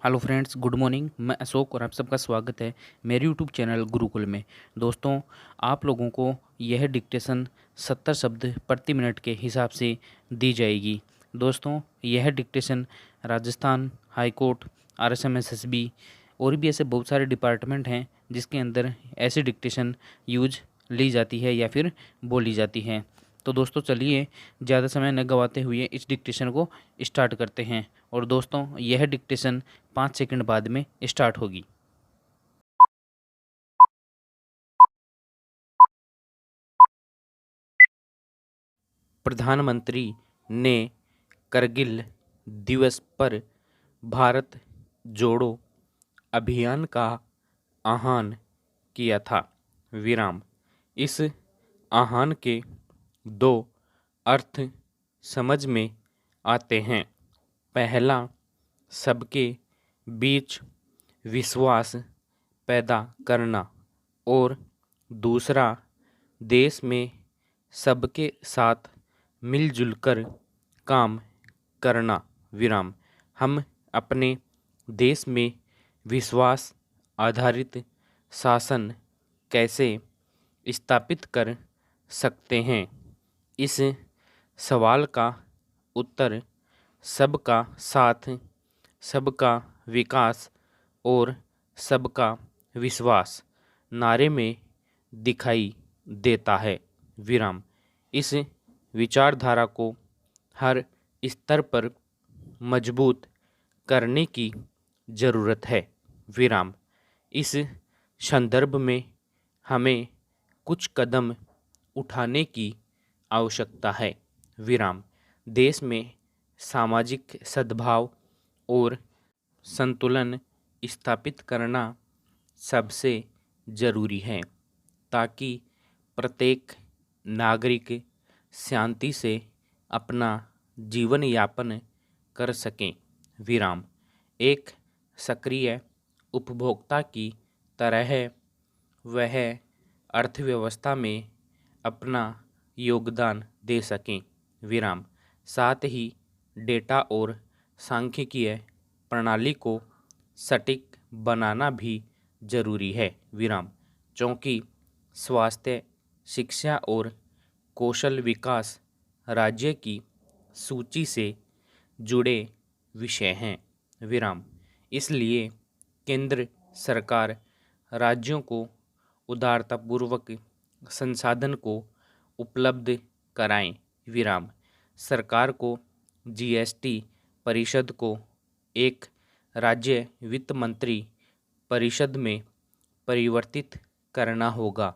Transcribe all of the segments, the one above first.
Hello friends, good morning. मैं अशोक और आप सबका स्वागत है मेरे यूट्यूब चैनल गुरुकुल में। दोस्तों, आप लोगों को यह डिक्टेशन 70 शब्द प्रति मिनट के हिसाब से दी जाएगी। दोस्तों, यह dictation Rajasthan high court, RSM SSB और भी ऐसे बहुत सारे डिपार्टमेंट हैं जिसके अंदर ऐसी डिक्टेशन यूज ली जाती है या फिर बोली जाती है। तो दोस्तों, चलिए ज़्यादा समय न गवाते हुए इस डिक्टेशन को स्टार्ट करते हैं। और दोस्तों, यह डिक्टेशन 5 सेकंड बाद में स्टार्ट होगी। प्रधानमंत्री ने करगिल दिवस पर भारत जोड़ो अभियान का आह्वान किया था। विराम। इस आह्वान के दो अर्थ समझ में आते हैं। पहला, सबके बीच विश्वास पैदा करना, और दूसरा, देश में सबके साथ मिलजुल कर काम करना। विराम। हम अपने देश में विश्वास आधारित शासन कैसे स्थापित कर सकते हैं? इस सवाल का उत्तर सबका साथ, सबका विकास और सबका विश्वास नारे में दिखाई देता है। विराम। इस विचारधारा को हर स्तर पर मजबूत करने की ज़रूरत है। विराम। इस संदर्भ में हमें कुछ कदम उठाने की आवश्यकता है। विराम। देश में सामाजिक सद्भाव और संतुलन स्थापित करना सबसे ज़रूरी है, ताकि प्रत्येक नागरिक शांति से अपना जीवन यापन कर सकें। विराम। एक सक्रिय उपभोक्ता की तरह वह अर्थव्यवस्था में अपना योगदान दे सकें। विराम। साथ ही डेटा और सांख्यिकीय प्रणाली को सटीक बनाना भी जरूरी है। विराम। क्योंकि स्वास्थ्य, शिक्षा और कौशल विकास राज्य की सूची से जुड़े विषय हैं। विराम। इसलिए केंद्र सरकार राज्यों को उदारतापूर्वक संसाधन को उपलब्ध कराएं। विराम। सरकार को GST परिषद को एक राज्य वित्त मंत्री परिषद में परिवर्तित करना होगा,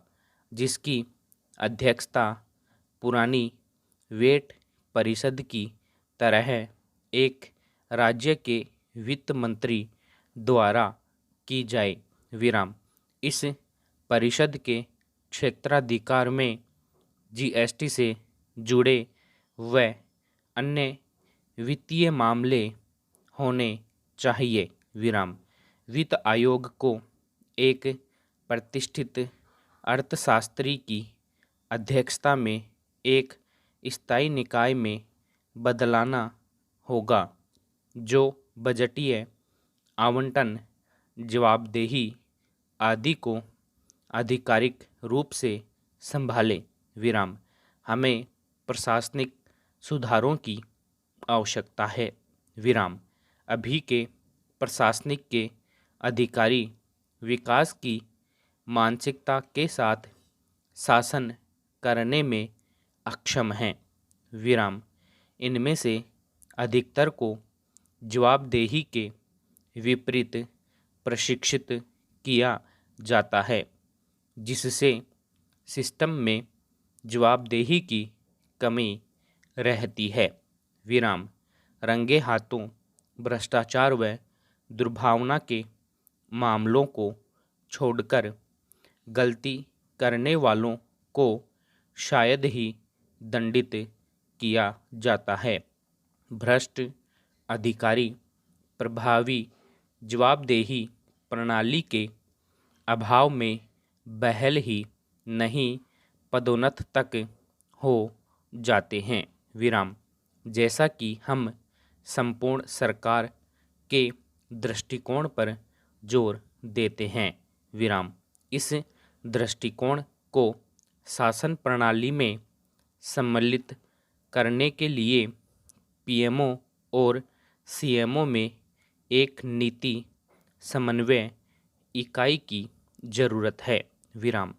जिसकी अध्यक्षता पुरानी वेट परिषद की तरह एक राज्य के वित्त मंत्री द्वारा की जाए। विराम। इस परिषद के क्षेत्राधिकार में GST से जुड़े व अन्य वित्तीय मामले होने चाहिए। विराम। वित्त आयोग को एक प्रतिष्ठित अर्थशास्त्री की अध्यक्षता में एक स्थायी निकाय में बदलाना होगा, जो बजटीय आवंटन, जवाबदेही आदि को आधिकारिक रूप से संभाले। विराम। हमें प्रशासनिक सुधारों की आवश्यकता है। विराम। अभी के प्रशासनिक के अधिकारी विकास की मानसिकता के साथ शासन करने में अक्षम हैं। विराम। इनमें से अधिकतर को जवाबदेही के विपरीत प्रशिक्षित किया जाता है, जिससे सिस्टम में जवाबदेही की कमी रहती है। विराम। रंगे हाथों भ्रष्टाचार व दुर्भावना के मामलों को छोड़कर गलती करने वालों को शायद ही दंडित किया जाता है। भ्रष्ट अधिकारी प्रभावी जवाबदेही प्रणाली के अभाव में बहल ही नहीं पदोन्नत तक हो जाते हैं। विराम। जैसा कि हम संपूर्ण सरकार के दृष्टिकोण पर जोर देते हैं। विराम। इस दृष्टिकोण को शासन प्रणाली में सम्मिलित करने के लिए पीएमओ और सीएमओ में एक नीति समन्वय इकाई की जरूरत है। विराम।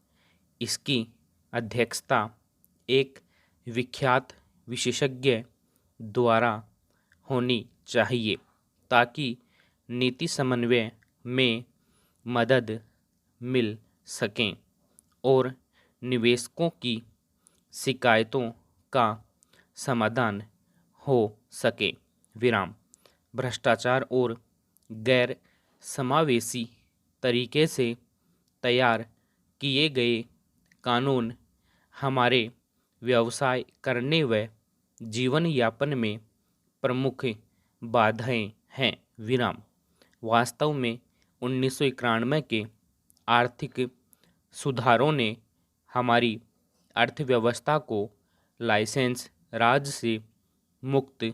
इसकी अध्यक्षता एक विख्यात विशेषज्ञ द्वारा होनी चाहिए ताकि नीति समन्वय में मदद मिल सकें और निवेशकों की शिकायतों का समाधान हो सके। विराम। भ्रष्टाचार और गैर समावेशी तरीके से तैयार किए गए कानून हमारे व्यवसाय करने व जीवन यापन में प्रमुख बाधाएं हैं। विराम। वास्तव में 1991 के आर्थिक सुधारों ने हमारी अर्थव्यवस्था को लाइसेंस राज से मुक्त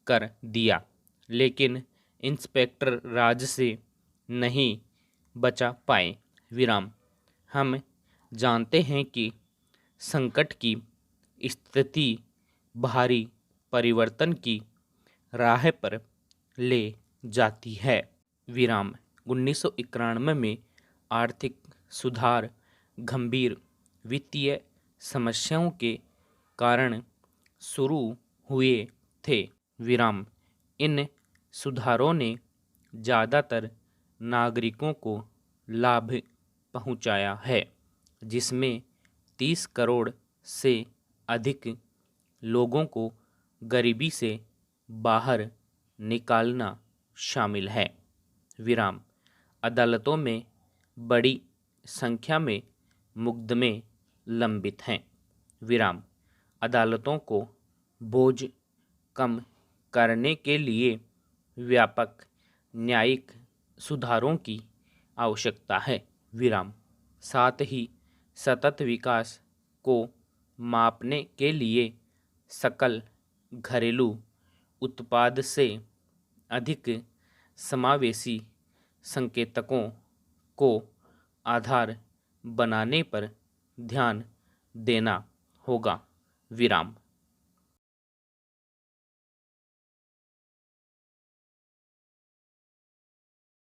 कर दिया, लेकिन इंस्पेक्टर राज से नहीं बचा पाए। विराम। हम जानते हैं कि संकट की स्थिति भारी परिवर्तन की राह पर ले जाती है। विराम। 1991 में आर्थिक सुधार गंभीर वित्तीय समस्याओं के कारण शुरू हुए थे। विराम। इन सुधारों ने ज़्यादातर नागरिकों को लाभ पहुंचाया है, जिसमें 30 करोड़ से अधिक लोगों को गरीबी से बाहर निकालना शामिल है। विराम। अदालतों में बड़ी संख्या में मुकदमे लंबित हैं। विराम। अदालतों को बोझ कम करने के लिए व्यापक न्यायिक सुधारों की आवश्यकता है। विराम। साथ ही सतत विकास को मापने के लिए सकल घरेलू उत्पाद से अधिक समावेशी संकेतकों को आधार बनाने पर ध्यान देना होगा। विराम।